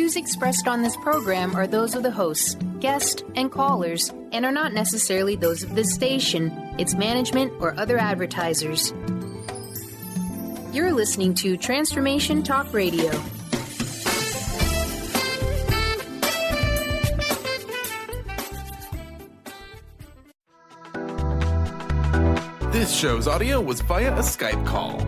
views expressed on this program are those of the hosts, guests, and callers, and are not necessarily those of this station, its management, or other advertisers. You're listening to Transformation Talk Radio. This show's audio was via a Skype call.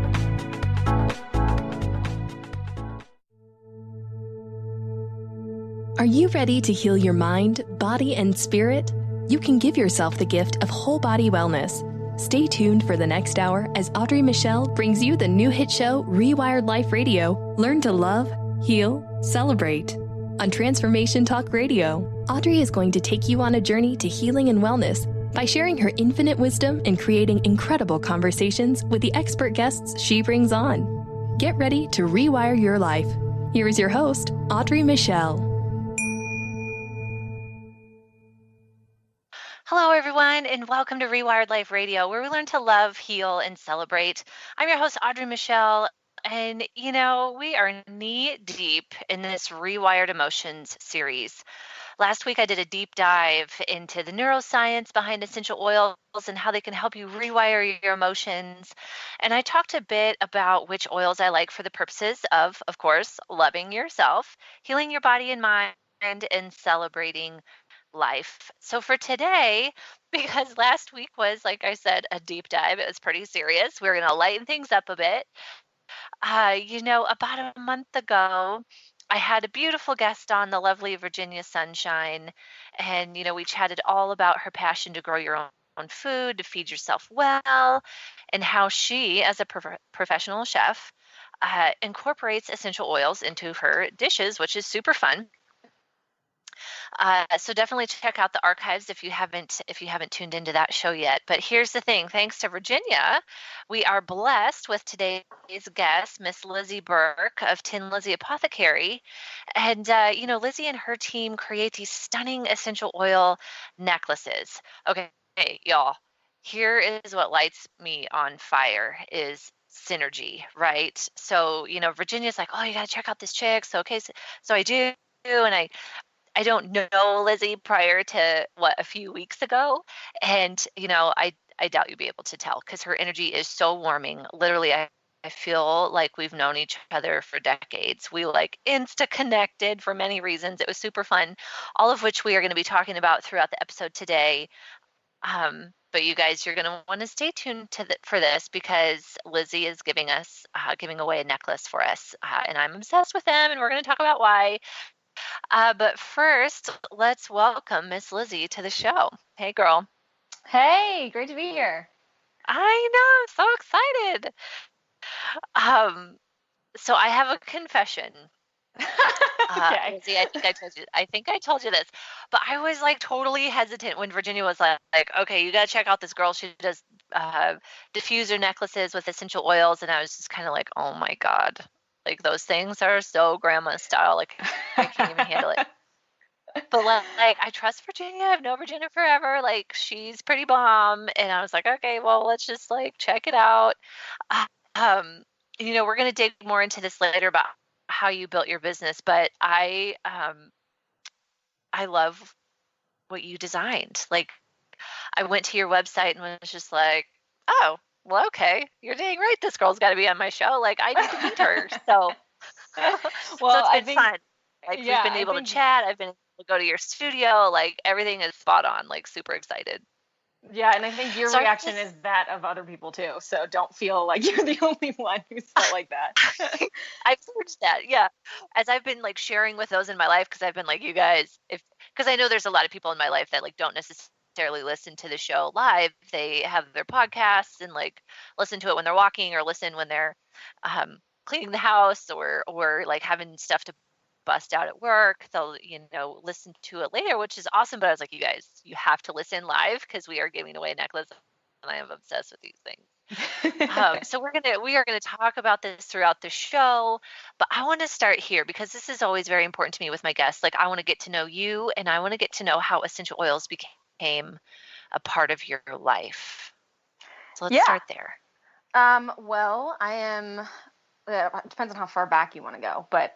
Are you ready to heal your mind, body, and spirit? You can give yourself the gift of whole body wellness. Stay tuned for the next hour as Audrey Michel brings you the new hit show, Rewired Life Radio. Learn to love, heal, celebrate. On Transformation Talk Radio, Audrey is going to take you on a journey to healing and wellness by sharing her infinite wisdom and creating incredible conversations with the expert guests she brings on. Get ready to rewire your life. Here is your host, Audrey Michel. Hello, everyone, and welcome to Rewired Life Radio, where we learn to love, heal, and celebrate. I'm your host, Audrey Michel, and, we are knee-deep in this Rewired Emotions series. Last week, I did a deep dive into the neuroscience behind essential oils and how they can help you rewire your emotions. And I talked a bit about which oils I like for the purposes of course, loving yourself, healing your body and mind, and celebrating life. So for today, because last week was, like I said, a deep dive, it was pretty serious. We're going to lighten things up a bit. About a month ago, I had a beautiful guest on, the lovely Virginia Sunshine, and, we chatted all about her passion to grow your own food, to feed yourself well, and how she, as a professional chef, incorporates essential oils into her dishes, which is super fun. So definitely check out the archives if you haven't tuned into that show yet. But here's the thing. Thanks to Virginia, we are blessed with today's guest, Miss Lizzie Bourque of Tin Lizzie Apothecary. And, Lizzie and her team create these stunning essential oil necklaces. Okay, y'all, here is what lights me on fire is synergy, right? So, Virginia's like, oh, you got to check out this chick. So I do. And I don't know Lizzie prior to a few weeks ago. And, I doubt you'll be able to tell because her energy is so warming. Literally, I feel like we've known each other for decades. We insta connected for many reasons. It was super fun, all of which we are going to be talking about throughout the episode today. But you guys, you're going to want to stay tuned for this because Lizzie is giving away a necklace for us. And I'm obsessed with them and we're going to talk about why. But first, let's welcome Miss Lizzie to the show. Hey, girl. Hey, great to be here. I know, I'm so excited. So I have a confession. Okay. Lizzie, I think I told you this, but I was totally hesitant when Virginia was like, okay, you got to check out this girl. She does diffuser necklaces with essential oils. And I was just kind of like, oh my God. Those things are so grandma style. I can't even handle it. But I trust Virginia. I've known Virginia forever. She's pretty bomb. And I was like, okay, well, let's just check it out. We're going to dig more into this later about how you built your business. But I love what you designed. I went to your website and was just like, oh, well, okay, you're dang right. This girl's got to be on my show. I need to meet her. So, well, it's been fun. We've been able to chat. I've been able to go to your studio. Everything is spot on. Super excited. Yeah, and I think your reaction is that of other people too. So don't feel like you're the only one who's felt like that. I've heard that. Yeah, as I've been sharing with those in my life, because I've been you guys, because I know there's a lot of people in my life that don't necessarily listen to the show live. They have their podcasts and listen to it when they're walking or listen when they're cleaning the house or having stuff to bust out at work. They'll listen to it later, which is awesome. But I was like, you guys, you have to listen live because we are giving away a necklace and I am obsessed with these things. So we are gonna talk about this throughout the show, but I want to start here because this is always very important to me with my guests. I want to get to know you and I want to get to know how essential oils became a part of your life. So let's start there. Well, I am it depends on how far back you want to go, but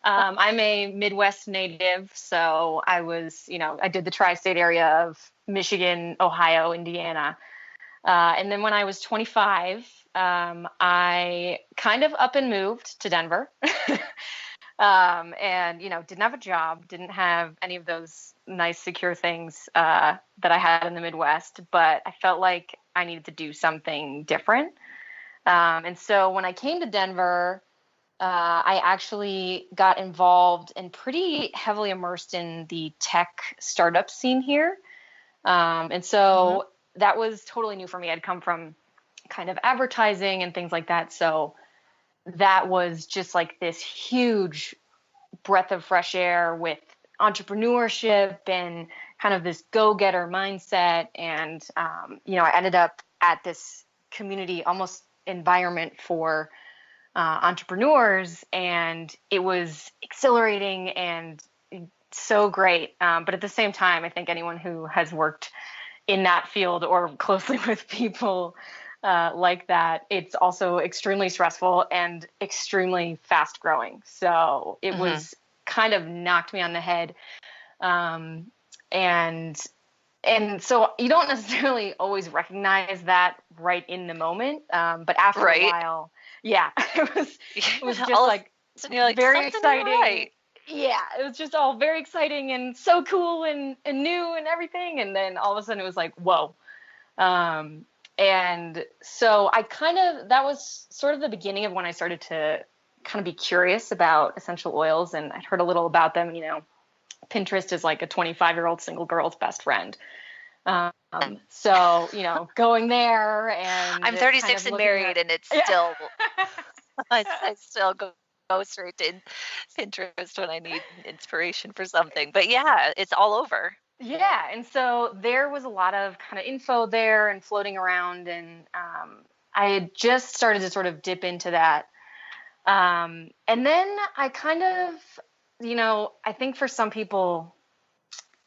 I'm a Midwest native. So I was, I did the tri-state area of Michigan, Ohio, Indiana. And then when I was 25, I kind of up and moved to Denver. And, didn't have a job, didn't have any of those nice, secure things that I had in the Midwest, but I felt like I needed to do something different. And so when I came to Denver, I actually got involved and pretty heavily immersed in the tech startup scene here. And so that was totally new for me. I'd come from kind of advertising and things like that. So that was just like this huge breath of fresh air with entrepreneurship and kind of this go-getter mindset. And, I ended up at this community almost environment for entrepreneurs, and it was exhilarating and so great. But at the same time, I think anyone who has worked in that field or closely with people like that, it's also extremely stressful and extremely fast growing. So it was kind of knocked me on the head. And so you don't necessarily always recognize that right in the moment. But after a while, it was just like very exciting. Right. Yeah, it was just all very exciting and so cool and new and everything. And then all of a sudden it was like, whoa. And so that was sort of the beginning of when I started to kind of be curious about essential oils. And I'd heard a little about them. Pinterest is like a 25-year-old single girl's best friend. So, going there, and I'm 36 and married, and it's still, I still go straight to Pinterest when I need inspiration for something. But yeah, it's all over. Yeah. And so there was a lot of kind of info there and floating around. And I had just started to sort of dip into that. And then I kind of, I think for some people,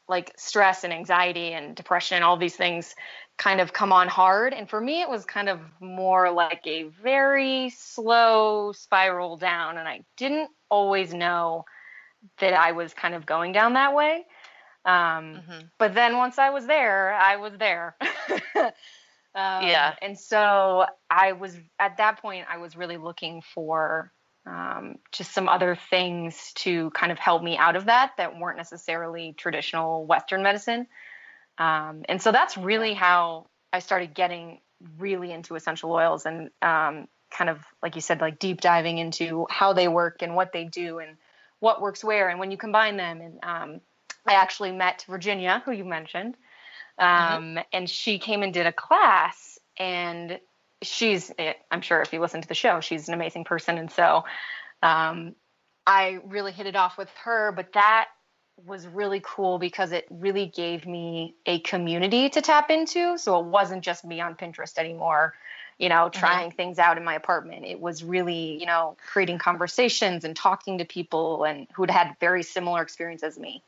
like stress and anxiety and depression and all these things kind of come on hard. And for me, it was kind of more like a very slow spiral down. And I didn't always know that I was kind of going down that way. But then once I was there, I was there. And so at that point, I was really looking for just some other things to kind of help me out of that weren't necessarily traditional Western medicine. And so that's really how I started getting really into essential oils and kind of, like you said, like deep diving into how they work and what they do and what works where and when you combine them. And I actually met Virginia, who you mentioned, and she came and did a class, and I'm sure if you listen to the show, she's an amazing person. And so I really hit it off with her, but that was really cool because it really gave me a community to tap into. So it wasn't just me on Pinterest anymore, trying things out in my apartment. It was really, creating conversations and talking to people and who'd had very similar experience as me.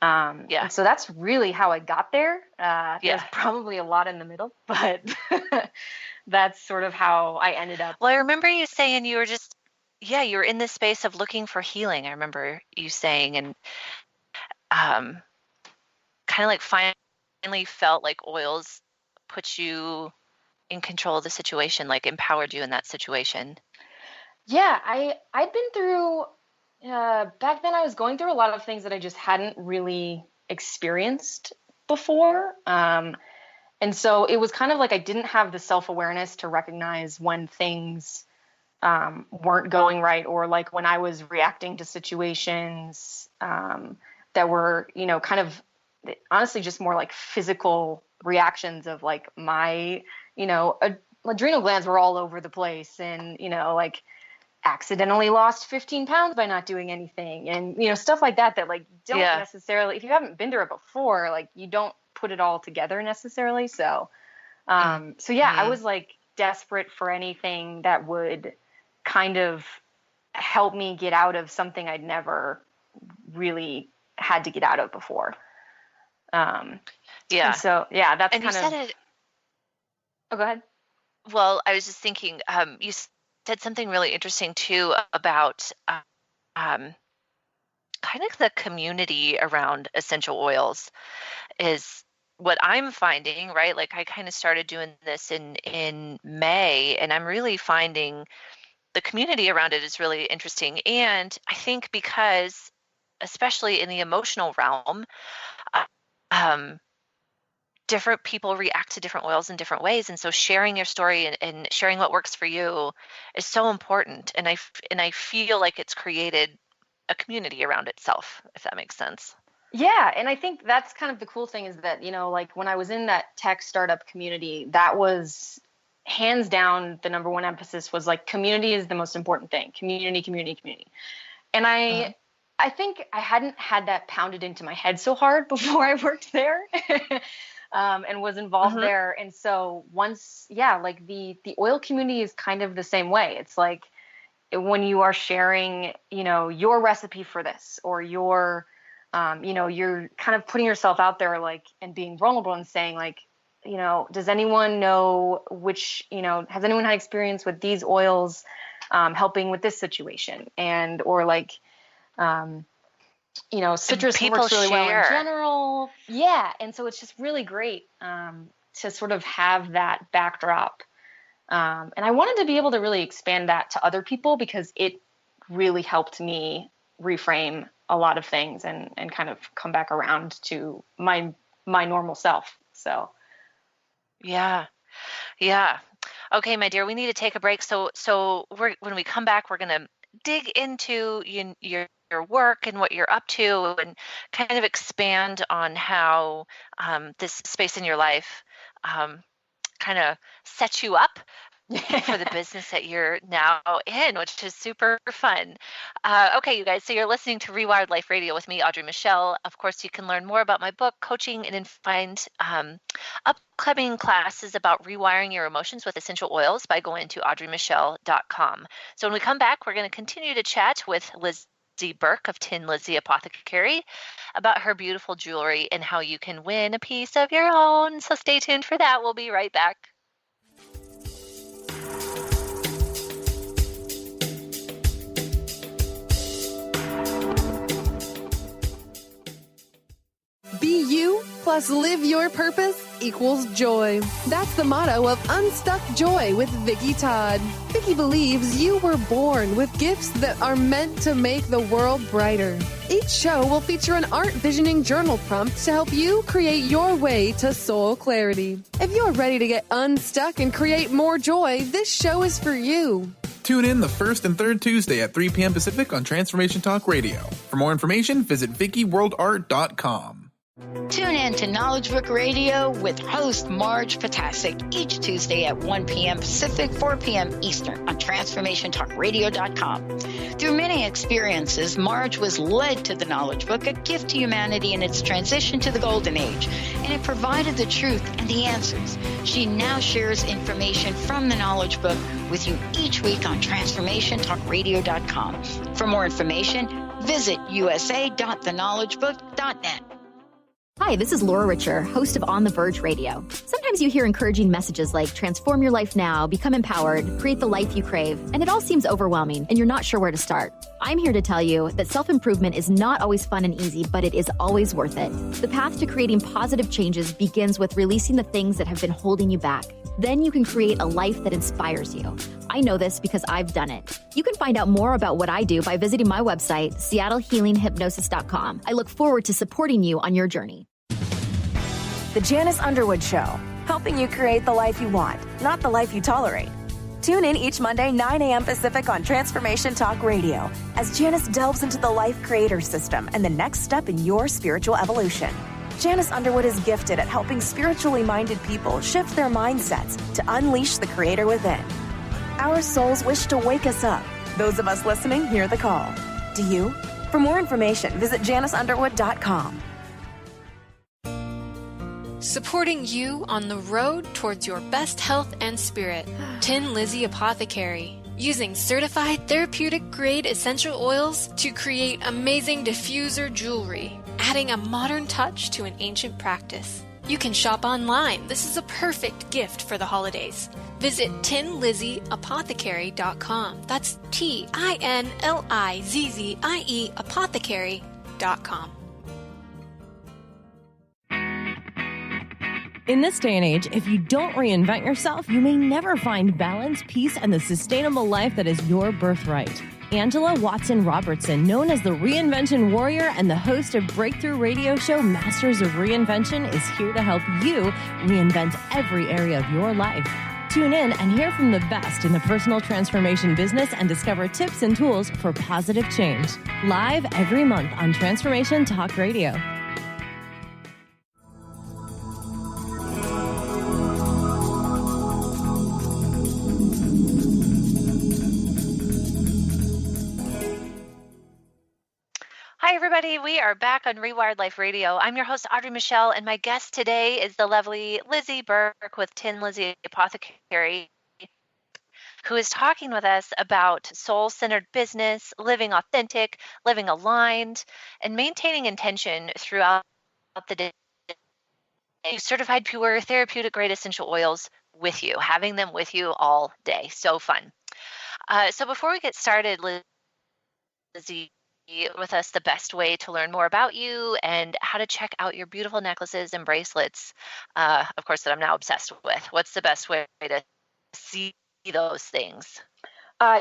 And so that's really how I got there. There's probably a lot in the middle, but that's sort of how I ended up. Well, I remember you saying you were just, you were in this space of looking for healing. I remember you saying, and kind of like finally felt like oils put you in control of the situation, like empowered you in that situation. Yeah, I'd been through, back then I was going through a lot of things that I just hadn't really experienced before. And so it was kind of like I didn't have the self-awareness to recognize when things weren't going right, or like when I was reacting to situations that were, kind of honestly just more like physical reactions of like my, adrenal glands were all over the place, and, like accidentally lost 15 pounds by not doing anything, and, stuff like that like don't necessarily, if you haven't been through it before, like you don't put it all together necessarily. So, I was like desperate for anything that would kind of help me get out of something I'd never really had to get out of before. And so, that's and kind you of. Said it, oh, go ahead. Well, I was just thinking, you said something really interesting too about kind of the community around essential oils is what I'm finding, right? Like I kind of started doing this in May, and I'm really finding the community around it is really interesting. And I think because, especially in the emotional realm, different people react to different oils in different ways. And so sharing your story and sharing what works for you is so important. And I feel like it's created a community around itself, if that makes sense. Yeah. And I think that's kind of the cool thing is that, like when I was in that tech startup community, that was hands down the number one emphasis was like community is the most important thing. Community, community, community. And I think I hadn't had that pounded into my head so hard before I worked there. And was involved there. And so once, like the oil community is kind of the same way. It's like when you are sharing, your recipe for this, or your, you're kind of putting yourself out there, like, and being vulnerable and saying like, does anyone know which, has anyone had experience with these oils helping with this situation? And, or like, citrus works really well in general. Yeah. And so it's just really great to sort of have that backdrop. And I wanted to be able to really expand that to other people because it really helped me reframe a lot of things and kind of come back around to my normal self. So. Yeah. Okay, my dear, we need to take a break. So when we come back, we're going to dig into your work and what you're up to and kind of expand on how this space in your life kind of sets you up for the business that you're now in, which is super fun. Okay, you guys, so you're listening to Rewired Life Radio with me, Audrey Michel. Of course, you can learn more about my book, coaching, and find upcoming classes about rewiring your emotions with essential oils by going to audreymichel.com. So when we come back, we're going to continue to chat with Lizzie Bourque of Tin Lizzie Apothecary about her beautiful jewelry and how you can win a piece of your own. So stay tuned for that. We'll be right back. Be you plus live your purpose equals joy. That's the motto of Unstuck Joy with Vicki Todd. Vicki believes you were born with gifts that are meant to make the world brighter. Each show will feature an art visioning journal prompt to help you create your way to soul clarity. If you're ready to get unstuck and create more joy, this show is for you. Tune in the first and third Tuesday at 3 p.m. Pacific on Transformation Talk Radio. For more information, visit VickiWorldArt.com. Tune in to Knowledge Book Radio with host Marge Potasic each Tuesday at 1 p.m. Pacific, 4 p.m. Eastern on TransformationTalkRadio.com. Through many experiences, Marge was led to the Knowledge Book, a gift to humanity in its transition to the Golden Age, and it provided the truth and the answers. She now shares information from the Knowledge Book with you each week on TransformationTalkRadio.com. For more information, visit usa.theknowledgebook.net. Hi, this is Laura Richer, host of On the Verge Radio. Sometimes you hear encouraging messages like transform your life now, become empowered, create the life you crave, and it all seems overwhelming and you're not sure where to start. I'm here to tell you that self-improvement is not always fun and easy, but it is always worth it. The path to creating positive changes begins with releasing the things that have been holding you back. Then you can create a life that inspires you. I know this because I've done it. You can find out more about what I do by visiting my website, SeattleHealingHypnosis.com. I look forward to supporting you on your journey. The Janice Underwood Show, helping you create the life you want, not the life you tolerate. Tune in each Monday, 9 a.m. Pacific on Transformation Talk Radio as Janice delves into the life creator system and the next step in your spiritual evolution. Janice Underwood is gifted at helping spiritually minded people shift their mindsets to unleash the creator within. Our souls wish to wake us up. Those of us listening hear the call. Do you? For more information, visit JaniceUnderwood.com. Supporting you on the road towards your best health and spirit. Tin Lizzie Apothecary. Using certified therapeutic grade essential oils to create amazing diffuser jewelry, adding a modern touch to an ancient practice. You can shop online. This is a perfect gift for the holidays. Visit tinlizzieapothecary.com. That's TINLIZZIE apothecary.com. In this day and age, if you don't reinvent yourself, you may never find balance, peace, and the sustainable life that is your birthright. Angela Watson Robertson, known as the Reinvention Warrior and the host of breakthrough radio show Masters of Reinvention, is here to help you reinvent every area of your life. Tune in and hear from the best in the personal transformation business and discover tips and tools for positive change. Live every month on Transformation Talk Radio. Hi, everybody. We are back on Rewired Life Radio. I'm your host, Audrey Michel, and my guest today is the lovely Lizzie Bourque with Tin Lizzie Apothecary, who is talking with us about soul-centered business, living authentic, living aligned, and maintaining intention throughout the day. Certified pure, therapeutic grade essential oils with you, having them with you all day. So fun. So before we get started, Lizzie, with us the best way to learn more about you and how to check out your beautiful necklaces and bracelets, of course, that I'm now obsessed with. What's the best way to see those things?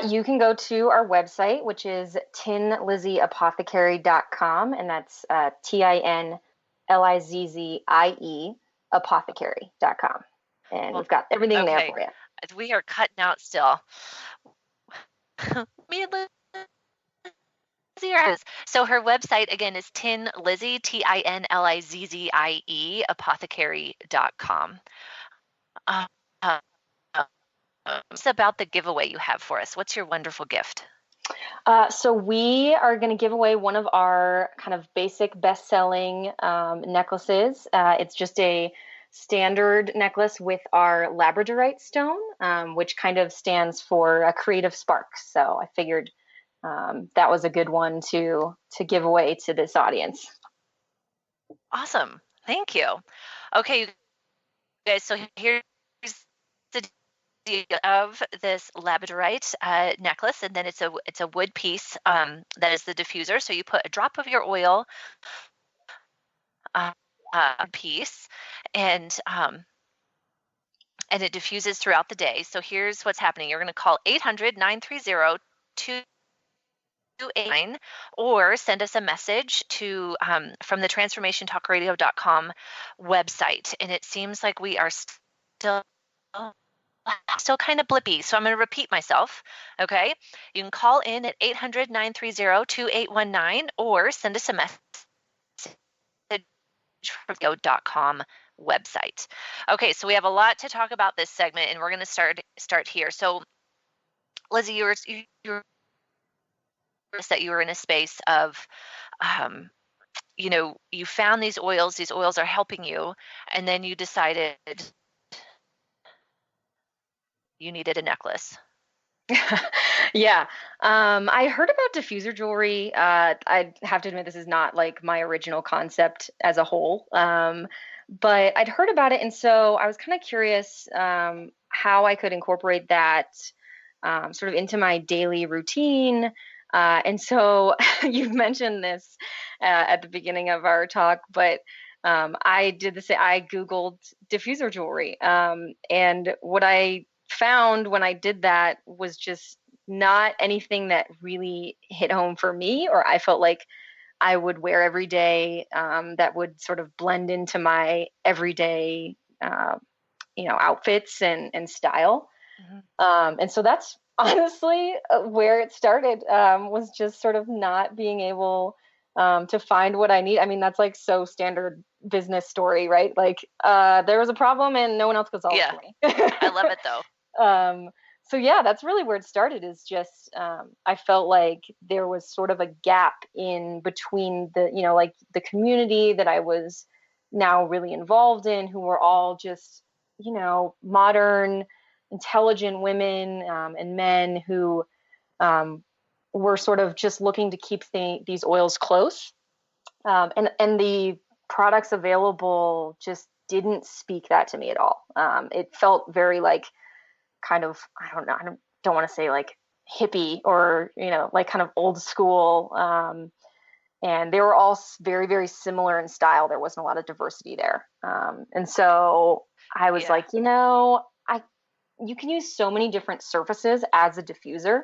You can go to our website, which is tinlizzieapothecary.com, and that's TINLIZZIE apothecary.com. And we've got everything there for you. We are cutting out still. Me and Lizzie. So her website, again, is Tin Lizzie, TINLIZZIE, apothecary.com. It's about the giveaway you have for us. What's your wonderful gift? So we are going to give away one of our kind of basic best-selling necklaces. It's just a standard necklace with our labradorite stone, which kind of stands for a creative spark. So I figured that was a good one to give away to this audience. Awesome. Thank you. Okay, you guys, so here's the deal of this labradorite necklace, and then it's a wood piece that is the diffuser. So you put a drop of your oil piece, and it diffuses throughout the day. So here's what's happening. You're going to call 800-930-289 or send us a message to from the transformationtalkradio.com website. And it seems like we are still kind of blippy. So I'm going to repeat myself. Okay. You can call in at 800-930-2819 or send us a message from the website. Okay. So we have a lot to talk about this segment, and we're going to start here. So Lizzie, you were that you were in a space of, you found these oils are helping you, and then you decided you needed a necklace. Yeah. I heard about diffuser jewelry. I have to admit, this is not like my original concept as a whole. But I'd heard about it. And so I was kind of curious, how I could incorporate that, sort of into my daily routine. And so you've mentioned this at the beginning of our talk, but I did the same. I Googled diffuser jewelry. And what I found when I did that was just not anything that really hit home for me, or I felt like I would wear every day, that would sort of blend into my everyday, outfits and style. Mm-hmm. And so that's honestly where it started, was just sort of not being able to find what I need. I mean, that's like so standard business story, right? Like there was a problem and no one else could solve it for me. I love it though. So yeah, that's really where it started, is just I felt like there was sort of a gap in between the, like the community that I was now really involved in, who were all just, modern, intelligent women and men who were sort of just looking to keep these oils close. And the products available just didn't speak that to me at all. It felt very like kind of, I don't know, I don't want to say like hippie or, like kind of old school. And they were all very, very similar in style. There wasn't a lot of diversity there. And so I was like, you can use so many different surfaces as a diffuser.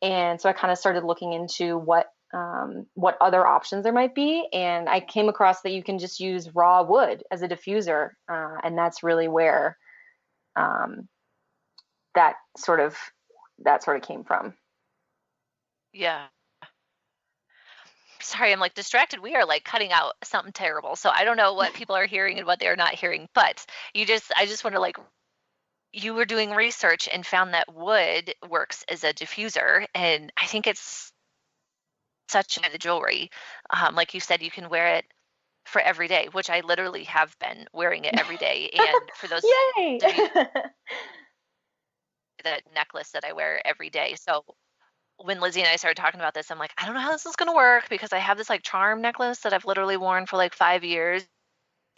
And so I kind of started looking into what other options there might be. And I came across that you can just use raw wood as a diffuser. And that's really where that sort of came from. Yeah. Sorry, I'm like distracted. We are like cutting out something terrible. So I don't know what people are hearing and what they're not hearing, but I just want to like, you were doing research and found that wood works as a diffuser. And I think it's such a jewelry. Like you said, you can wear it for every day, which I literally have been wearing it every day. And for those, Yay! the necklace that I wear every day. So when Lizzie and I started talking about this, I'm like, I don't know how this is going to work because I have this like charm necklace that I've literally worn for like 5 years,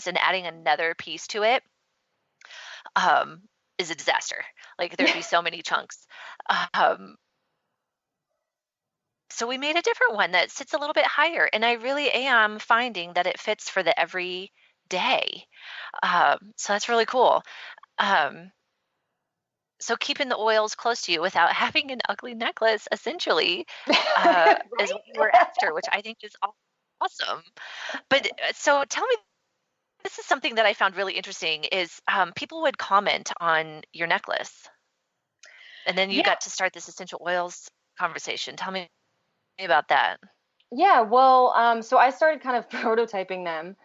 and adding another piece to it is a disaster. Like there'd be so many chunks. So we made a different one that sits a little bit higher, and I really am finding that it fits for the every day. So that's really cool. So keeping the oils close to you without having an ugly necklace, essentially, Right? is what you were after, which I think is awesome. But so tell me, this is something that I found really interesting is people would comment on your necklace, and then you got to start this essential oils conversation. Tell me about that. Yeah, well, so I started kind of prototyping them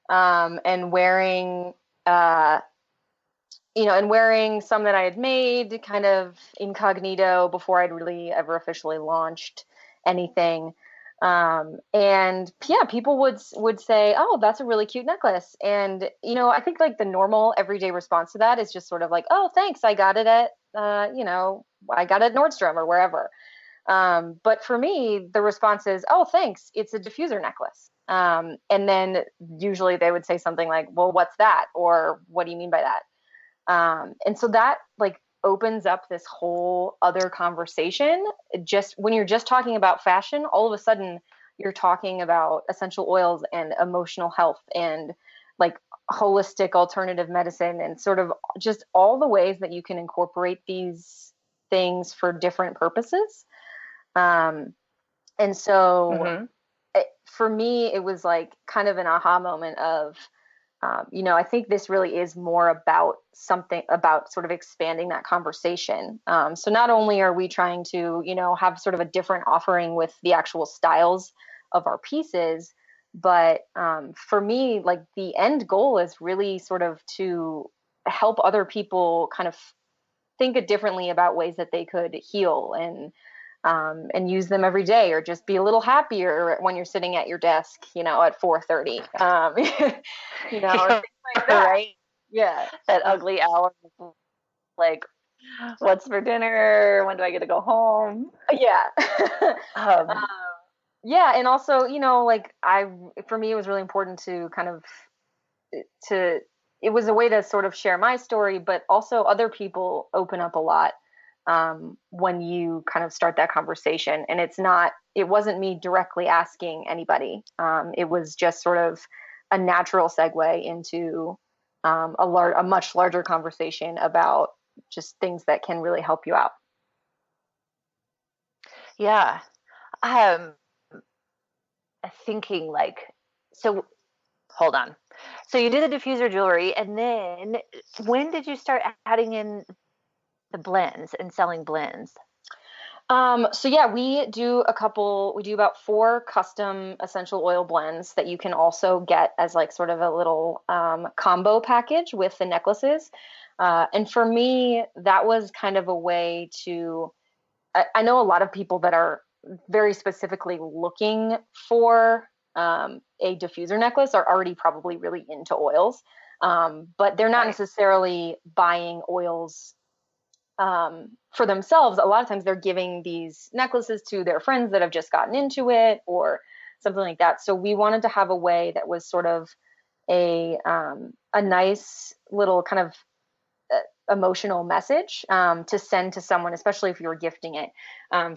and wearing some that I had made kind of incognito before I'd really ever officially launched anything. And yeah, people would say, "Oh, that's a really cute necklace." And, I think like the normal everyday response to that is just sort of like, "Oh, thanks. I got it at, I got it at Nordstrom or wherever." But for me, the response is, "Oh, thanks. It's a diffuser necklace." And then usually they would say something like, "Well, what's that?" Or "What do you mean by that?" And so that like opens up this whole other conversation. Just when you're just talking about fashion, all of a sudden you're talking about essential oils and emotional health and like holistic alternative medicine and sort of just all the ways that you can incorporate these things for different purposes. And so for me, it was like kind of an aha moment of, I think this really is more about something about sort of expanding that conversation. So not only are we trying to, have sort of a different offering with the actual styles of our pieces, but for me, like the end goal is really sort of to help other people kind of think differently about ways that they could heal and use them every day, or just be a little happier when you're sitting at your desk, at 4:30, things like that. Right? Yeah. That ugly hour, like, what's for dinner? When do I get to go home? Yeah. Yeah. And also, for me, it was really important to kind of, it was a way to sort of share my story, but also other people open up a lot when you kind of start that conversation. And it wasn't me directly asking anybody. It was just sort of a natural segue into a much larger conversation about just things that can really help you out. Yeah. Thinking like, so hold on. So you did the diffuser jewelry, and then when did you start adding in the blends and selling blends? So yeah, we do about 4 custom essential oil blends that you can also get as like sort of a little combo package with the necklaces. And for me, that was kind of a way I know a lot of people that are very specifically looking for a diffuser necklace are already probably really into oils. But they're not necessarily buying oils for themselves. A lot of times they're giving these necklaces to their friends that have just gotten into it or something like that. So we wanted to have a way that was sort of a nice little kind of emotional message to send to someone, especially if you're gifting it.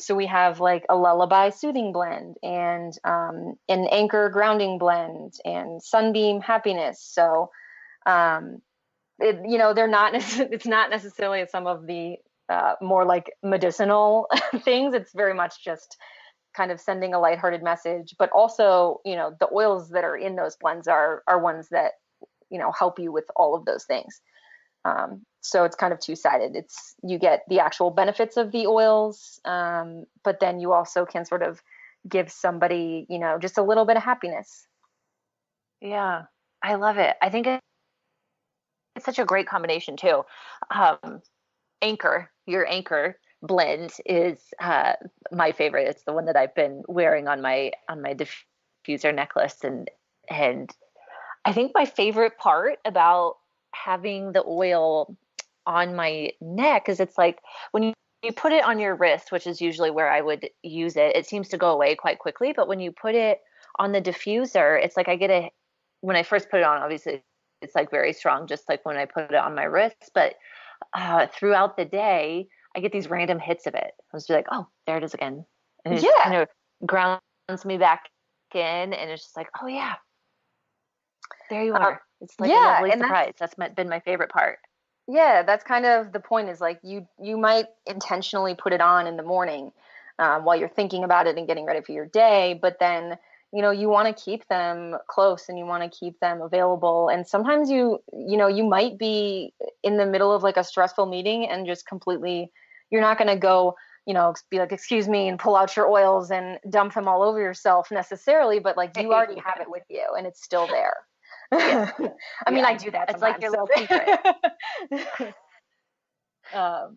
So we have like a lullaby soothing blend and an anchor grounding blend and sunbeam happiness. So they're not it's not necessarily some of the more like medicinal things. It's very much just kind of sending a lighthearted message, but also, the oils that are in those blends are ones that, help you with all of those things. So it's kind of two-sided. You get the actual benefits of the oils, but then you also can sort of give somebody, just a little bit of happiness. Yeah, I love it. I think it's such a great combination too. Your anchor blend is my favorite. It's the one that I've been wearing on my diffuser necklace, and I think my favorite part about having the oil on my neck is it's like when you put it on your wrist, which is usually where I would use it, it seems to go away quite quickly. But when you put it on the diffuser, it's like when I first put it on, obviously it's like very strong, just like when I put it on my wrist. But throughout the day, I get these random hits of it. I was like, oh, there it is again. And it just kind of grounds me back in. And it's just like, oh yeah, there you are. It's like a lovely surprise. That's been my favorite part. Yeah, that's kind of the point, is like you might intentionally put it on in the morning while you're thinking about it and getting ready for your day. But then, you want to keep them close and you want to keep them available. And sometimes you might be in the middle of like a stressful meeting and just completely, you're not going to go, be like, excuse me, and pull out your oils and dump them all over yourself necessarily. But like you already have it with you and it's still there. Yeah. I mean, I do that. It's like your little secret. A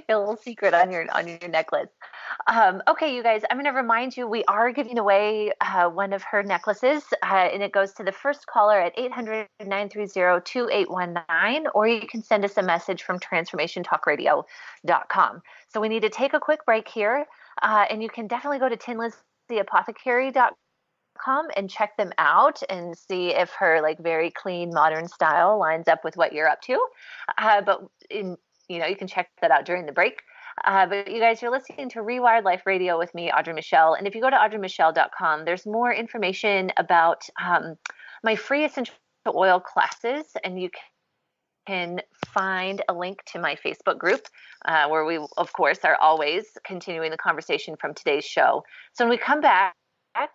little secret on your necklace. Okay, you guys, I'm going to remind you, we are giving away one of her necklaces, and it goes to the first caller at 800-930-2819, or you can send us a message from transformationtalkradio.com. So we need to take a quick break here, and you can definitely go to Apothecary.com and check them out and see if her like very clean modern style lines up with what you're up to. You can check that out during the break. But you guys, you're listening to Rewired Life Radio with me, Audrey Michel. And if you go to audreymichel.com, there's more information about my free essential oil classes. And you can find a link to my Facebook group where we, of course, are always continuing the conversation from today's show. So when we come back,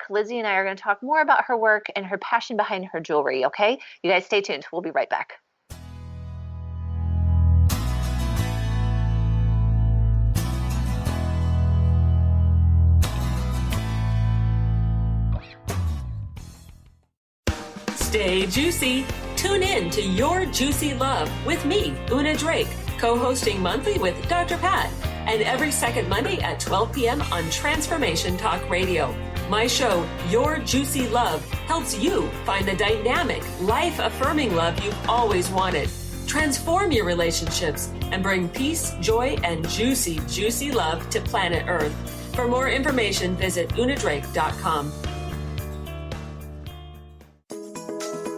Lizzie and I are going to talk more about her work and her passion behind her jewelry. Okay, you guys stay tuned. We'll be right back. Stay juicy. Tune in to Your Juicy Love with me, Una Drake, co-hosting monthly with Dr. Pat, and every second Monday at 12 p.m. on Transformation Talk Radio. My show, Your Juicy Love, helps you find the dynamic, life-affirming love you've always wanted. Transform your relationships and bring peace, joy, and juicy, juicy love to planet Earth. For more information, visit unadrake.com.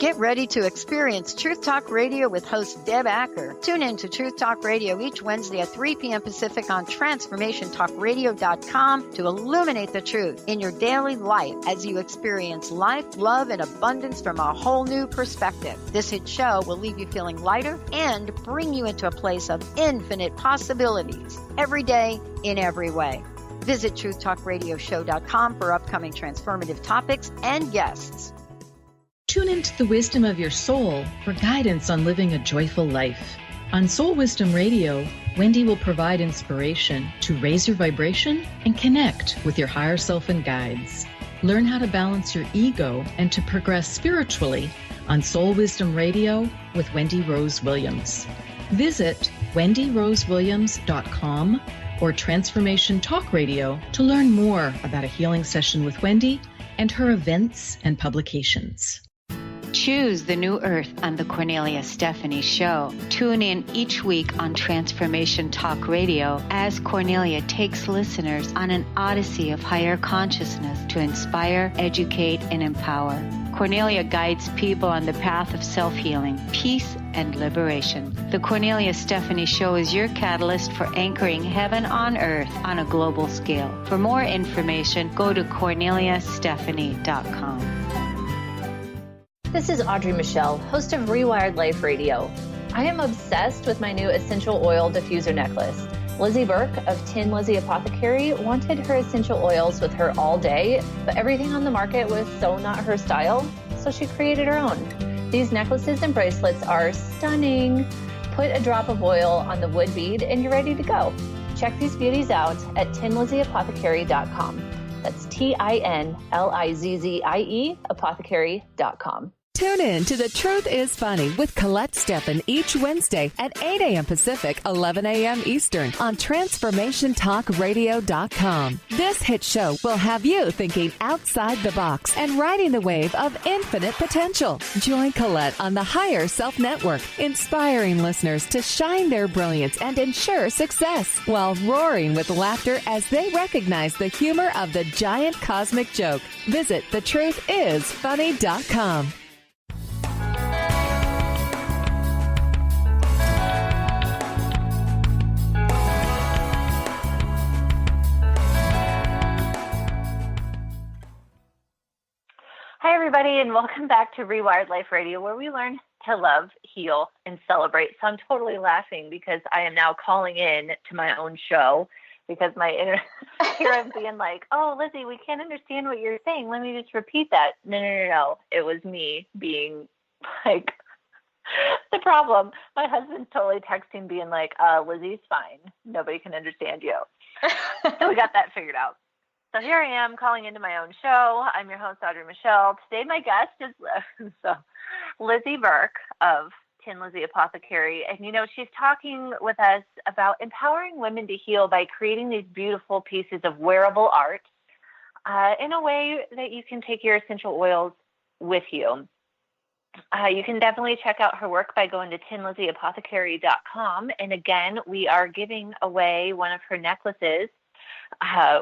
Get ready to experience Truth Talk Radio with host Deb Acker. Tune in to Truth Talk Radio each Wednesday at 3 p.m. Pacific on TransformationTalkRadio.com to illuminate the truth in your daily life as you experience life, love, and abundance from a whole new perspective. This hit show will leave you feeling lighter and bring you into a place of infinite possibilities every day in every way. Visit TruthTalkRadioshow.com for upcoming transformative topics and guests. Tune into the wisdom of your soul for guidance on living a joyful life. On Soul Wisdom Radio, Wendy will provide inspiration to raise your vibration and connect with your higher self and guides. Learn how to balance your ego and to progress spiritually on Soul Wisdom Radio with Wendy Rose Williams. Visit wendyrosewilliams.com or Transformation Talk Radio to learn more about a healing session with Wendy and her events and publications. Choose the new earth on the Cornelia Stephanie Show. Tune in each week on Transformation Talk Radio as Cornelia takes listeners on an odyssey of higher consciousness to inspire, educate, and empower. Cornelia guides people on the path of self-healing, peace, and liberation. The Cornelia Stephanie Show is your catalyst for anchoring heaven on earth on a global scale. For more information, go to corneliastephanie.com. This is Audrey Michel, host of Rewired Life Radio. I am obsessed with my new essential oil diffuser necklace. Lizzie Bourque of Tin Lizzie Apothecary wanted her essential oils with her all day, but everything on the market was so not her style, so she created her own. These necklaces and bracelets are stunning. Put a drop of oil on the wood bead and you're ready to go. Check these beauties out at tinlizzieapothecary.com. That's TINLIZZIE apothecary.com. Tune in to The Truth is Funny with Colette Steffen each Wednesday at 8 a.m. Pacific, 11 a.m. Eastern on TransformationTalkRadio.com. This hit show will have you thinking outside the box and riding the wave of infinite potential. Join Colette on the Higher Self Network, inspiring listeners to shine their brilliance and ensure success while roaring with laughter as they recognize the humor of the giant cosmic joke. Visit thetruthisfunny.com. Hi, everybody, and welcome back to Rewired Life Radio, where we learn to love, heal, and celebrate. So I'm totally laughing because I am now calling in to my own show because my inner here I'm being like, oh, Lizzie, we can't understand what you're saying. Let me just repeat that. No. It was me being like the problem. My husband's totally texting being like, Lizzie's fine. Nobody can understand you. So we got that figured out. So here I am calling into my own show. I'm your host, Audrey Michel. Today my guest is Lizzie Bourque of Tin Lizzie Apothecary. And, she's talking with us about empowering women to heal by creating these beautiful pieces of wearable art in a way that you can take your essential oils with you. You can definitely check out her work by going to tinlizzieapothecary.com. And again, we are giving away one of her necklaces,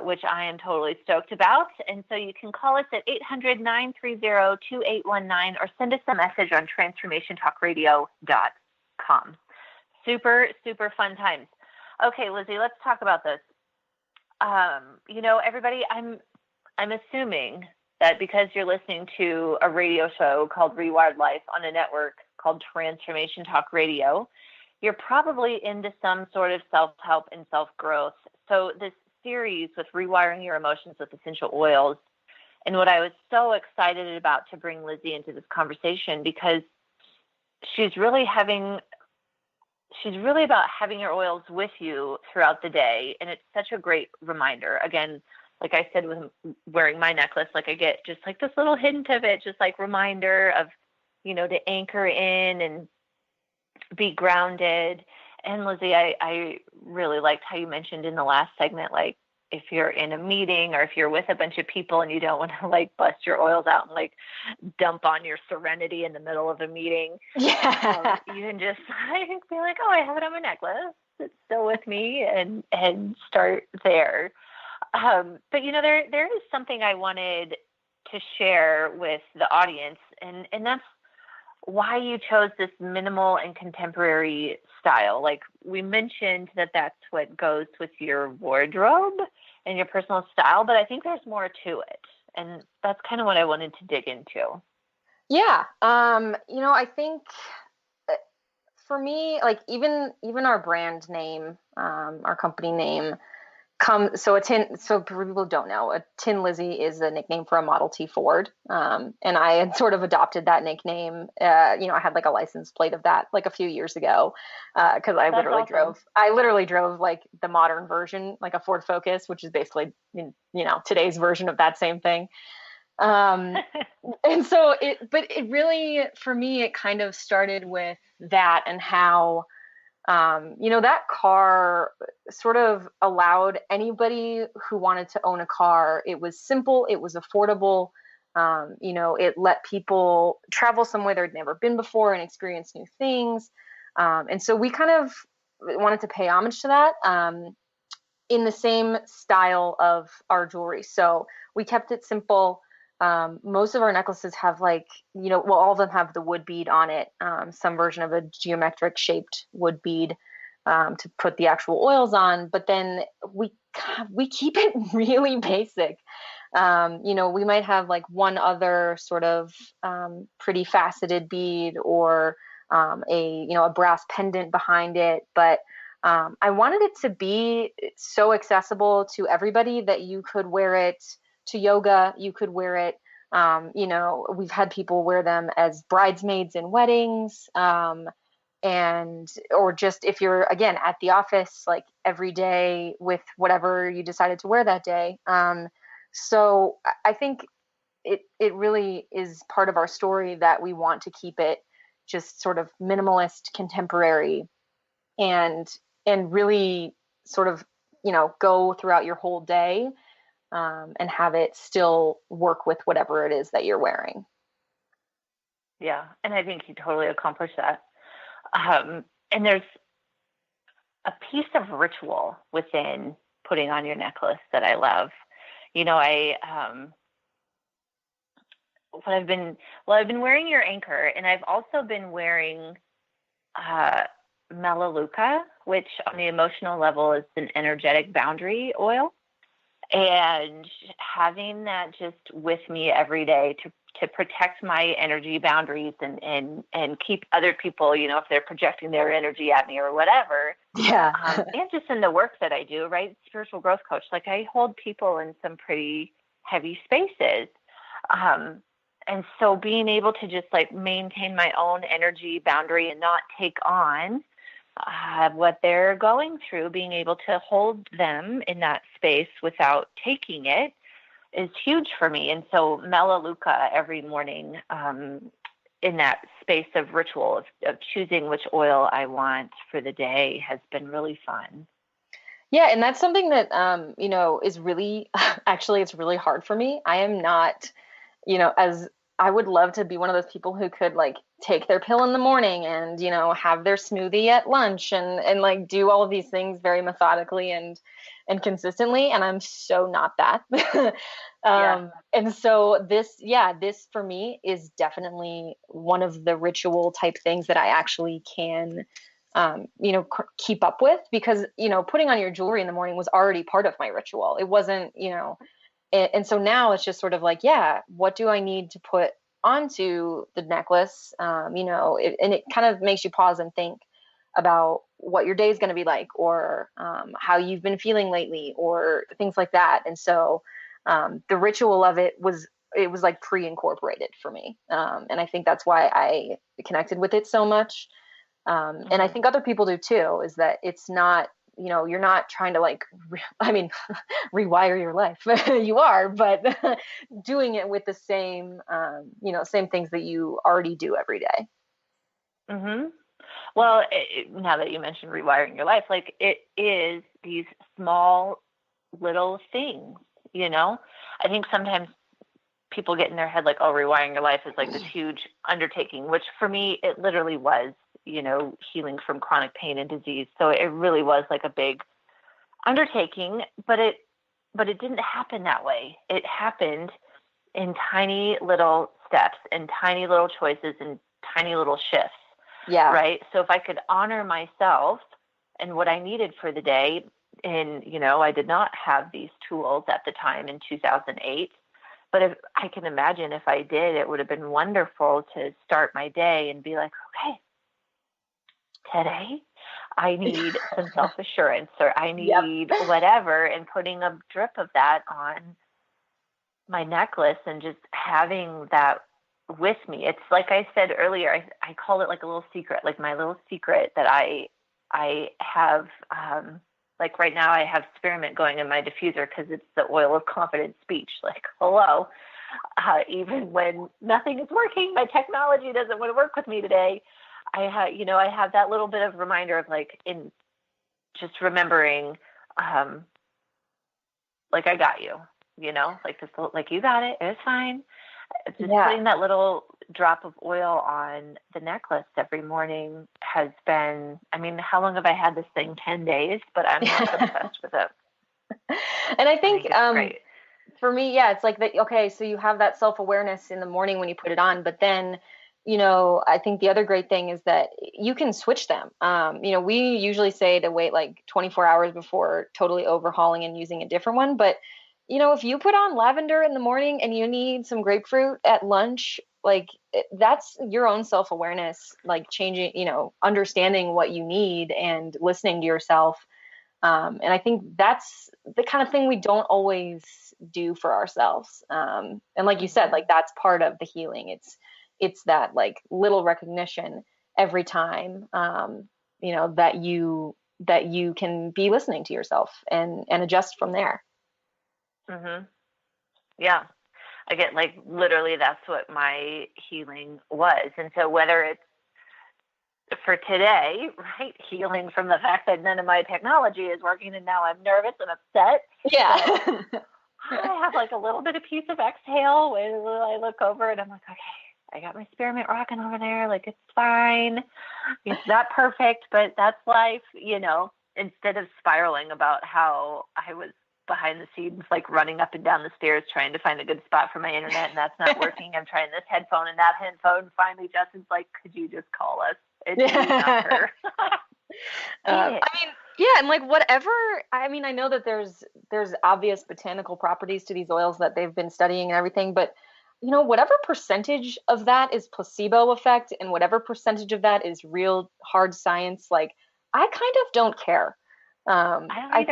which I am totally stoked about. And so you can call us at 800-930-2819 or send us a message on transformationtalkradio.com. Super, super fun times. Okay, Lizzie, let's talk about this. Everybody, I'm assuming that because you're listening to a radio show called Rewired Life on a network called Transformation Talk Radio, you're probably into some sort of self-help and self-growth. So this series with rewiring your emotions with essential oils, and what I was so excited about to bring Lizzie into this conversation because she's really about having your oils with you throughout the day, and it's such a great reminder. Again, like I said, with wearing my necklace, like I get just like this little hint of it, just like reminder of, to anchor in and be grounded. And Lizzie, I really liked how you mentioned in the last segment, like if you're in a meeting or if you're with a bunch of people and you don't want to like bust your oils out and like dump on your serenity in the middle of a meeting, you can just be like, oh, I have it on my necklace. It's still with me, and start there. But there is something I wanted to share with the audience, and that's why you chose this minimal and contemporary style. Like we mentioned that's what goes with your wardrobe and your personal style, but I think there's more to it. And that's kind of what I wanted to dig into. Yeah. I think for me, like even our brand name, our company name, so for people who don't know, a Tin Lizzie is a nickname for a Model T Ford. And I had sort of adopted that nickname. I had like a license plate of that like a few years ago. Cause I literally drove like the modern version, like a Ford Focus, which is basically, today's version of that same thing. And so it really, for me, it kind of started with that and how, that car sort of allowed anybody who wanted to own a car. It was simple. It was affordable. It let people travel somewhere they'd never been before and experience new things. And so we kind of wanted to pay homage to that in the same style of our jewelry. So we kept it simple. most of our necklaces have all of them have the wood bead on it, some version of a geometric shaped wood bead to put the actual oils on. But then we keep it really basic. We might have like one other sort of pretty faceted bead or a brass pendant behind it. But I wanted it to be so accessible to everybody that you could wear it to yoga. You could wear it. We've had people wear them as bridesmaids in weddings. Or just if you're, again, at the office, like every day with whatever you decided to wear that day. So I think it really is part of our story that we want to keep it just sort of minimalist, contemporary, and really sort of, go throughout your whole day, and have it still work with whatever it is that you're wearing. Yeah. And I think you totally accomplished that. And there's a piece of ritual within putting on your necklace that I love. I've been wearing your anchor, and I've also been wearing Melaleuca, which on the emotional level is an energetic boundary oil. And having that just with me every day to protect my energy boundaries and keep other people, if they're projecting their energy at me or whatever. Yeah. And just in the work that I do, right? Spiritual growth coach, like I hold people in some pretty heavy spaces. And so being able to just like maintain my own energy boundary and not take on what they're going through, being able to hold them in that space without taking it is huge for me. And so Melaleuca every morning, in that space of ritual of choosing which oil I want for the day has been really fun. Yeah. And that's something that, is really, actually, it's really hard for me. I am not, as I would love to be one of those people who could like take their pill in the morning and, have their smoothie at lunch and like do all of these things very methodically and consistently. And I'm so not that. And so this for me is definitely one of the ritual type things that I actually can, keep up with, because, putting on your jewelry in the morning was already part of my ritual. It wasn't, and so now it's just sort of like, what do I need to put onto the necklace? And it kind of makes you pause and think about what your day is going to be like, or how you've been feeling lately, or things like that. And so the ritual of it was like pre-incorporated for me. And I think that's why I connected with it so much. And I think other people do too, is that it's not, you're not trying to like, rewire your life. You are, but doing it with the same, same things that you already do every day. Mm-hmm. Well, now that you mentioned rewiring your life, like it is these small little things, I think sometimes people get in their head like, oh, rewiring your life is like this huge undertaking, which for me, it literally was, healing from chronic pain and disease. So it really was like a big undertaking, but it didn't happen that way. It happened in tiny little steps and tiny little choices and tiny little shifts. Yeah. Right. So if I could honor myself and what I needed for the day, and, I did not have these tools at the time in 2008, but if I can imagine if I did, it would have been wonderful to start my day and be like, okay, today I need some self-assurance, or I need whatever, and putting a drip of that on my necklace and just having that with me. It's like I said earlier, I call it like a little secret, like my little secret that I have, like right now I have spearmint going in my diffuser because it's the oil of confident speech. Like, hello, even when nothing is working, my technology doesn't want to work with me today. I have that little bit of reminder of like, in just remembering, like I got you, like this, like you got it. It's fine. Just putting that little drop of oil on the necklace every morning has been, how long have I had this thing? 10 days, but I'm not obsessed with it. And I think, it's great. for me, yeah, it's like that. Okay, so you have that self-awareness in the morning when you put it on, but then, you know, I think the other great thing is that you can switch them. You know, we usually say to wait like 24 hours before totally overhauling and using a different one. But, you know, if you put on lavender in the morning and you need some grapefruit at lunch, like that's your own self-awareness, like changing, you know, understanding what you need and listening to yourself. And I think that's the kind of thing we don't always do for ourselves. And like you said, like that's part of the healing. It's that like little recognition every time, you know, that you can be listening to yourself and adjust from there. Mm-hmm. Yeah. I get like literally that's what my healing was. And so whether it's for today, right, healing from the fact that none of my technology is working and now I'm nervous and upset. Yeah. I have like a little bit of piece of exhale when I look over and I'm like, okay, I got my spearmint rocking over there. Like, it's fine. It's not perfect, but that's life, you know, instead of spiraling about how I was behind the scenes, like running up and down the stairs, trying to find a good spot for my internet and that's not working. I'm trying this headphone and that headphone. Finally, Justin's like, could you just call us? It's not her. I mean, yeah. And like whatever, I mean, I know that there's obvious botanical properties to these oils that they've been studying and everything, but you know, whatever percentage of that is placebo effect and whatever percentage of that is real hard science, like I kind of don't care. I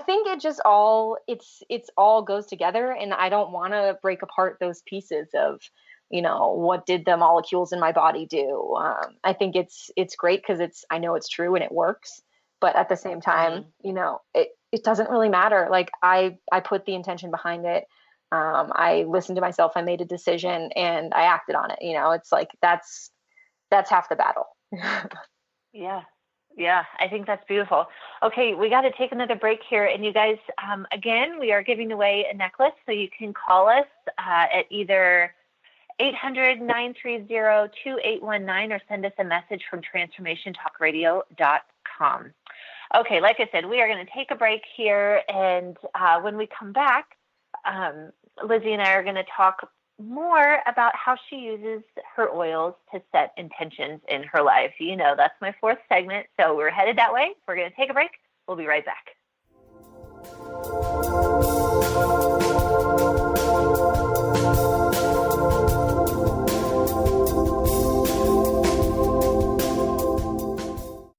think it just all, it's all goes together, and I don't want to break apart those pieces of, you know, what did the molecules in my body do? I think it's great because I know it's true and it works, but at the same time, you know, it doesn't really matter. Like I put the intention behind it. I listened to myself, I made a decision and I acted on it. You know, it's like, that's half the battle. Yeah, I think that's beautiful. Okay, we got to take another break here. And you guys, again, we are giving away a necklace. So you can call us at either 800-930-2819 or send us a message from transformationtalkradio.com. Okay, like I said, we are going to take a break here. And when we come back, Lizzie and I are going to talk more about how she uses her oils to set intentions in her life. You know, that's my fourth segment. So we're headed that way. We're going to take a break. We'll be right back.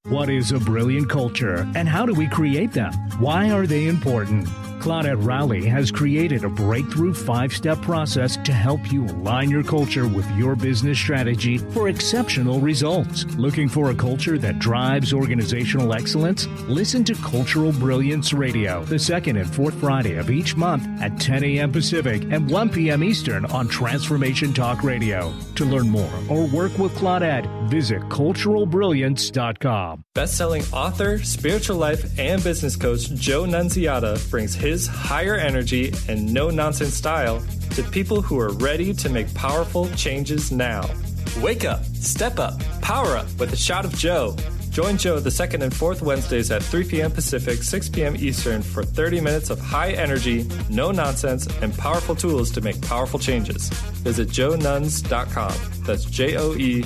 What is a brilliant culture and how do we create them? Why are they important? Claudette Rowley has created a breakthrough 5-step process to help you align your culture with your business strategy for exceptional results. Looking for a culture that drives organizational excellence? Listen to Cultural Brilliance Radio, the second and fourth Friday of each month at 10 a.m. Pacific and 1 p.m. Eastern on Transformation Talk Radio. To learn more or work with Claudette, visit culturalbrilliance.com. Best-selling author, spiritual life, and business coach Joe Nunziata brings his higher energy and no-nonsense style to people who are ready to make powerful changes now. Wake up, step up, power up with a shot of Joe. Join Joe the second and fourth Wednesdays at 3 p.m. Pacific, 6 p.m. Eastern for 30 minutes of high energy, no nonsense, and powerful tools to make powerful changes. Visit joenuns.com. That's JOENUNZ.com.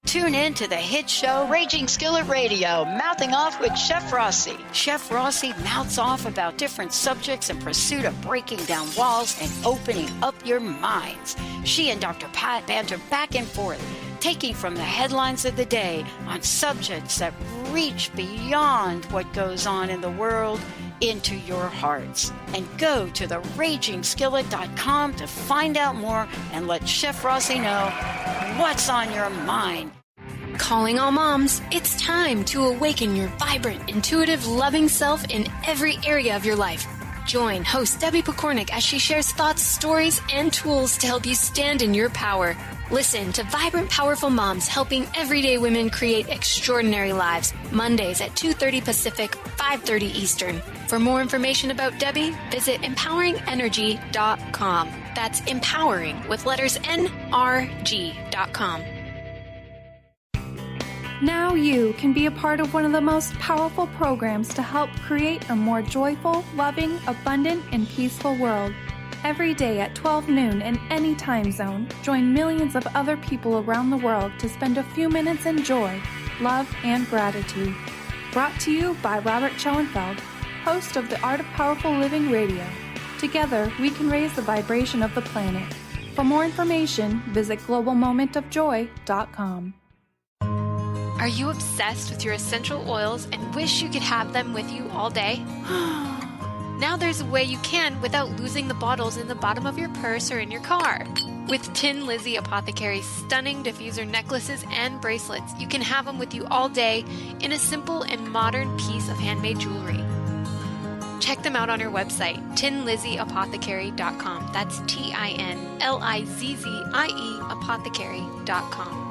Tune in to the hit show Raging Skillet Radio, Mouthing Off with Chef Rossi. Chef Rossi mouths off about different subjects in pursuit of breaking down walls and opening up your minds. She and Dr. Pat banter back and forth, taking from the headlines of the day on subjects that reach beyond what goes on in the world into your hearts. And go to theragingskillet.com to find out more and let Chef Rossi know what's on your mind. Calling all moms, it's time to awaken your vibrant, intuitive, loving self in every area of your life. Join host Debbie Pokornik as she shares thoughts, stories, and tools to help you stand in your power. Listen to Vibrant, Powerful Moms helping everyday women create extraordinary lives. Mondays at 2:30 Pacific, 5:30 Eastern. For more information about Debbie, visit empoweringenergy.com. That's empowering with letters NRG.com. Now you can be a part of one of the most powerful programs to help create a more joyful, loving, abundant, and peaceful world. Every day at 12 noon in any time zone, join millions of other people around the world to spend a few minutes in joy, love, and gratitude. Brought to you by Robert Schoenfeld, host of the Art of Powerful Living Radio. Together, we can raise the vibration of the planet. For more information, visit globalmomentofjoy.com. Are you obsessed with your essential oils and wish you could have them with you all day? Now there's a way you can without losing the bottles in the bottom of your purse or in your car. With Tin Lizzie Apothecary's stunning diffuser necklaces and bracelets, you can have them with you all day in a simple and modern piece of handmade jewelry. Check them out on her website, tinlizzieapothecary.com. That's TINLIZZIE apothecary.com.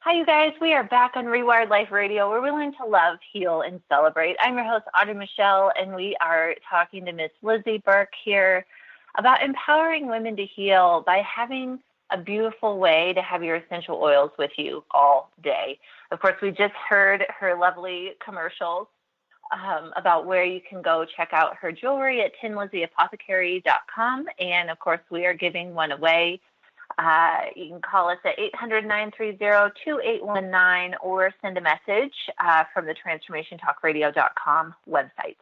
Hi, you guys. We are back on Rewired Life Radio. We're willing to love, heal, and celebrate. I'm your host, Audrey Michel, and we are talking to Miss Lizzie Bourque here about empowering women to heal by having a beautiful way to have your essential oils with you all day. Of course, we just heard her lovely commercials about where you can go check out her jewelry at tinlizzieapothecary.com. And, of course, we are giving one away. You can call us at 800-930-2819 or send a message from the transformationtalkradio.com website.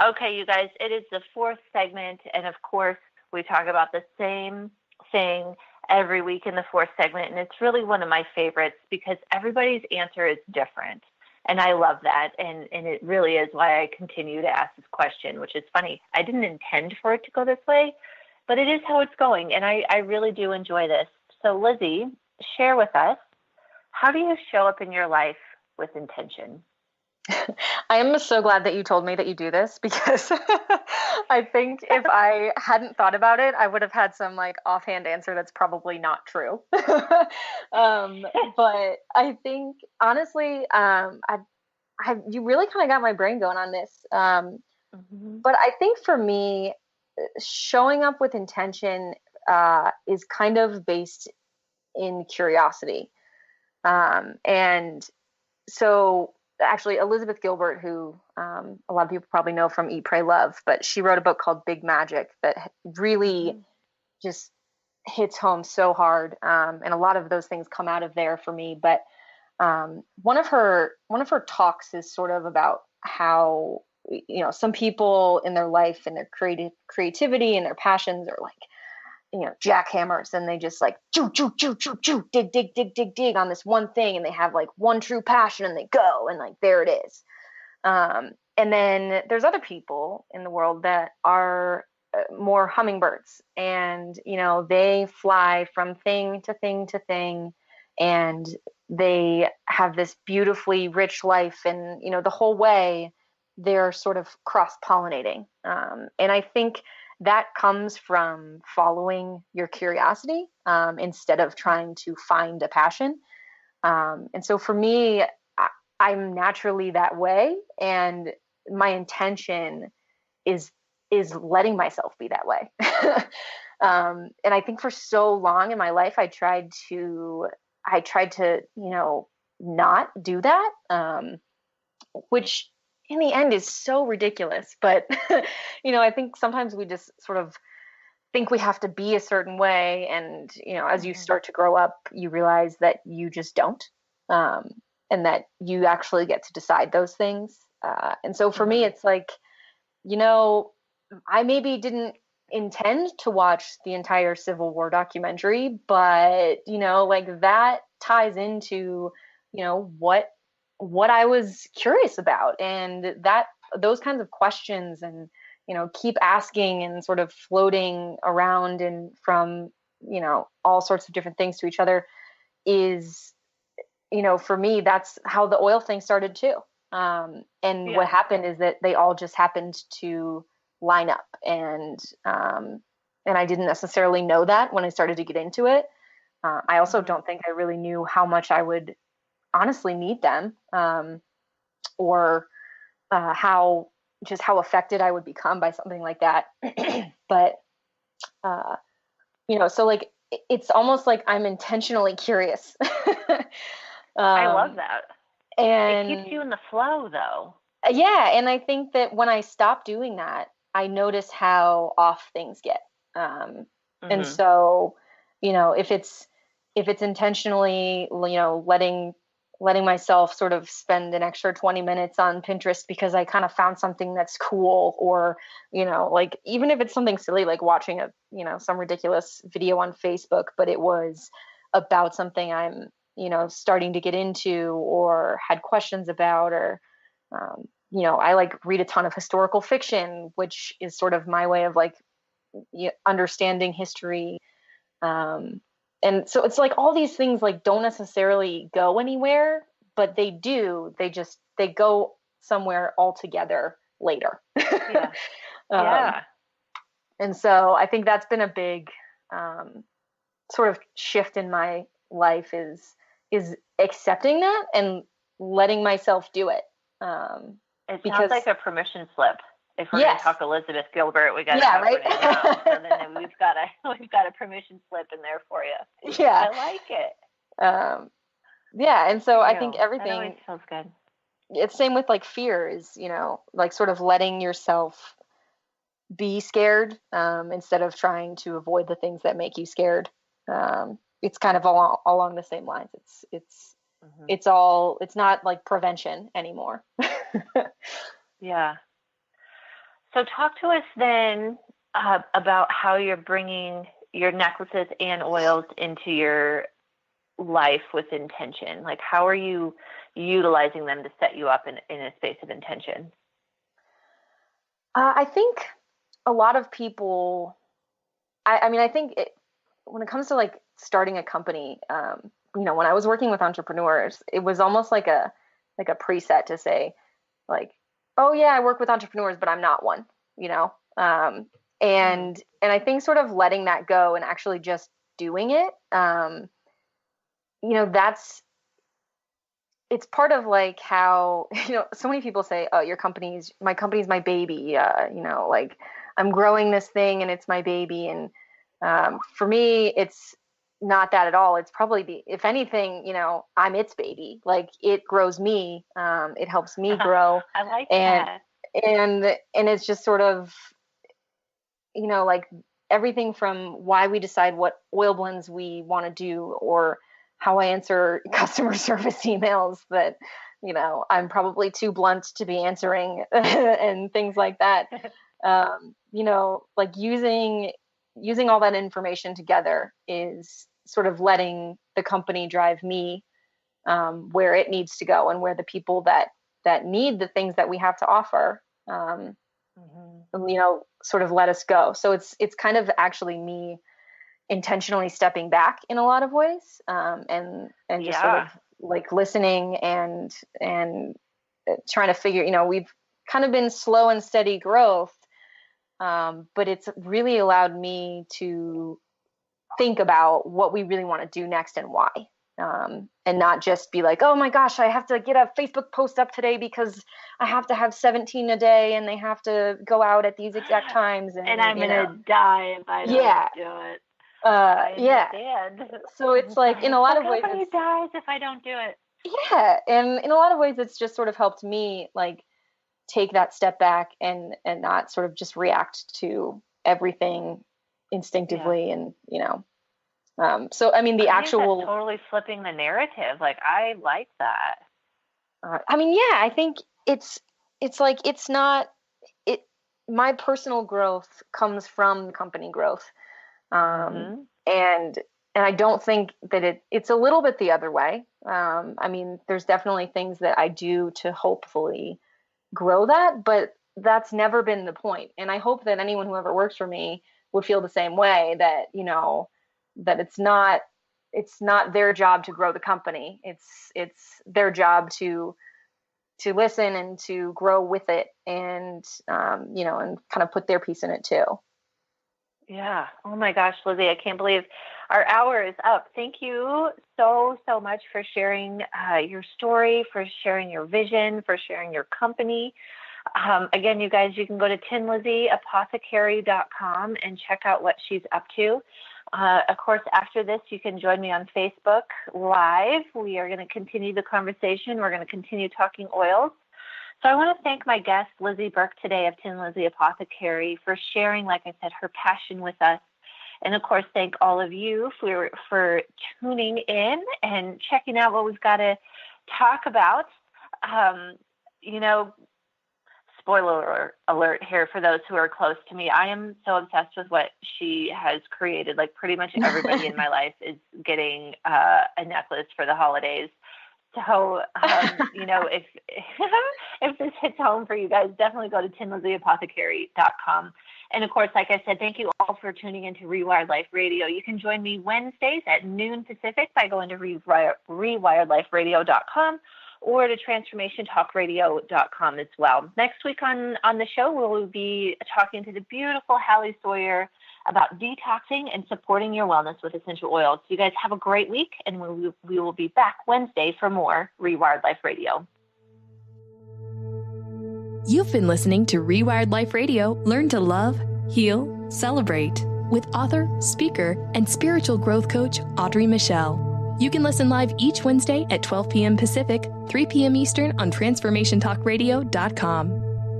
Okay, you guys, it is the fourth segment, and of course, we talk about the same thing every week in the fourth segment, and it's really one of my favorites because everybody's answer is different, and I love that, and it really is why I continue to ask this question, which is funny. I didn't intend for it to go this way, but it is how it's going, and I really do enjoy this. So, Lizzie, share with us, how do you show up in your life with intention? I am so glad that you told me that you do this because I think if I hadn't thought about it, I would have had some offhand answer that's probably not true. But I think honestly, you really kind of got my brain going on this. But I think for me, showing up with intention is kind of based in curiosity. And so actually Elizabeth Gilbert, who a lot of people probably know from Eat, Pray, Love, but she wrote a book called Big Magic that really just hits home so hard. And a lot of those things come out of there for me. But one of her talks is sort of about how, some people in their life and their creativity and their passions are jackhammers, and they just choo, choo, choo, choo, choo, dig, dig, dig, dig, dig on this one thing. And they have one true passion and they go and there it is. And then there's other people in the world that are more hummingbirds, and, they fly from thing to thing to thing, and they have this beautifully rich life. And, the whole way they're sort of cross-pollinating. And I think that comes from following your curiosity instead of trying to find a passion. And so for me, I'm naturally that way. And my intention is letting myself be that way. And I think for so long in my life, I tried to, not do that, which in the end is so ridiculous. But, I think sometimes we just sort of think we have to be a certain way. And, as you start to grow up, you realize that you just don't, and that you actually get to decide those things. And so for me, it's I maybe didn't intend to watch the entire Civil War documentary, but, that ties into, what I was curious about, and that those kinds of questions, and, keep asking and sort of floating around and from, all sorts of different things to each other is, for me, that's how the oil thing started too. What happened is that they all just happened to line up, and I didn't necessarily know that when I started to get into it. I also don't think I really knew how much I would honestly need them. or how affected I would become by something like that. But, so like, it's almost like I'm intentionally curious. I love that. And it keeps you in the flow, though. Yeah. And I think that when I stop doing that, I notice how off things get. And so, if it's intentionally, letting myself sort of spend an extra 20 minutes on Pinterest because I kind of found something that's cool, or, like, even if it's something silly, like watching some ridiculous video on Facebook, but it was about something I'm, starting to get into or had questions about, or, I like read a ton of historical fiction, which is sort of my way of like understanding history. And so it's like all these things like don't necessarily go anywhere, but they do. They go somewhere altogether later. Yeah. Yeah. And so I think that's been a big sort of shift in my life is accepting that and letting myself do it. It sounds like a permission slip. If we're going to talk Elizabeth Gilbert, we got to have right. her name out. So then we've got a permission slip in there for you. Yeah, I like it. And so I think everything that always feels good. It's same with like fear is, like sort of letting yourself be scared instead of trying to avoid the things that make you scared. It's kind of along the same lines. It's not like prevention anymore. Yeah. So talk to us then about how you're bringing your necklaces and oils into your life with intention. Like, how are you utilizing them to set you up in a space of intention? I think a lot of people, I think when it comes to like starting a company, when I was working with entrepreneurs, it was almost like a preset to say like, oh yeah, I work with entrepreneurs, but I'm not one, and I think sort of letting that go and actually just doing it, it's part of like how, so many people say, oh, my company's my baby. Like I'm growing this thing and it's my baby. And for me, it's not that at all. It's probably if anything, I'm its baby. Like it grows me. It helps me grow. I like that. And it's just sort of, like everything from why we decide what oil blends we want to do, or how I answer customer service emails that, I'm probably too blunt to be answering and things like that. Like using all that information together is sort of letting the company drive me where it needs to go, and where the people that need the things that we have to offer, sort of let us go. So it's kind of actually me intentionally stepping back in a lot of ways, and just sort of like listening and trying to figure, we've kind of been slow and steady growth, but it's really allowed me to think about what we really want to do next and why, and not just be like, oh my gosh, I have to get a Facebook post up today because I have to have 17 a day and they have to go out at these exact times. And I'm going to die if I don't do it. I understand. So it's like in a lot of ways, nobody dies if I don't do it. Yeah, and in a lot of ways, it's just sort of helped me like take that step back and not sort of just react to everything instinctively, and so I mean that's totally flipping the narrative. Like I like that. I think it's like it's not it. My personal growth comes from company growth. And I don't think that it's a little bit the other way. There's definitely things that I do to hopefully grow that, but that's never been the point. And I hope that anyone who ever works for me would feel the same way, that, that it's not their job to grow the company. It's their job to listen and to grow with it, and, and kind of put their piece in it too. Yeah. Oh my gosh, Lizzie, I can't believe our hour is up. Thank you so much for sharing your story, for sharing your vision, for sharing your company. Again, you guys, you can go to tinlizzieapothecary.com and check out what she's up to. Of course, after this, you can join me on Facebook Live. We are going to continue the conversation. We're going to continue talking oils. So I want to thank my guest, Lizzie Bourque, today of Tin Lizzie Apothecary, for sharing, like I said, her passion with us. And, of course, thank all of you for tuning in and checking out what we've got to talk about. Spoiler alert here for those who are close to me. I am so obsessed with what she has created. Like, pretty much everybody in my life is getting a necklace for the holidays. So, if this hits home for you guys, definitely go to tinlizzieapothecary.com. And of course, like I said, thank you all for tuning into Rewired Life Radio. You can join me Wednesdays at noon Pacific by going to rewiredliferadio.com or to transformationtalkradio.com as well. Next week on the show, we'll be talking to the beautiful Hallie Sawyer about detoxing and supporting your wellness with essential oils. You guys have a great week, and we will be back Wednesday for more Rewired Life Radio. You've been listening to Rewired Life Radio. Learn to love, heal, celebrate with author, speaker, and spiritual growth coach Audrey Michel. You can listen live each Wednesday at 12 p.m. Pacific, 3 p.m. Eastern on TransformationTalkRadio.com.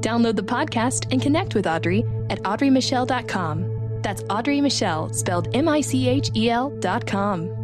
Download the podcast and connect with Audrey at AudreyMichel.com. That's Audrey Michel, spelled MICHEL.com.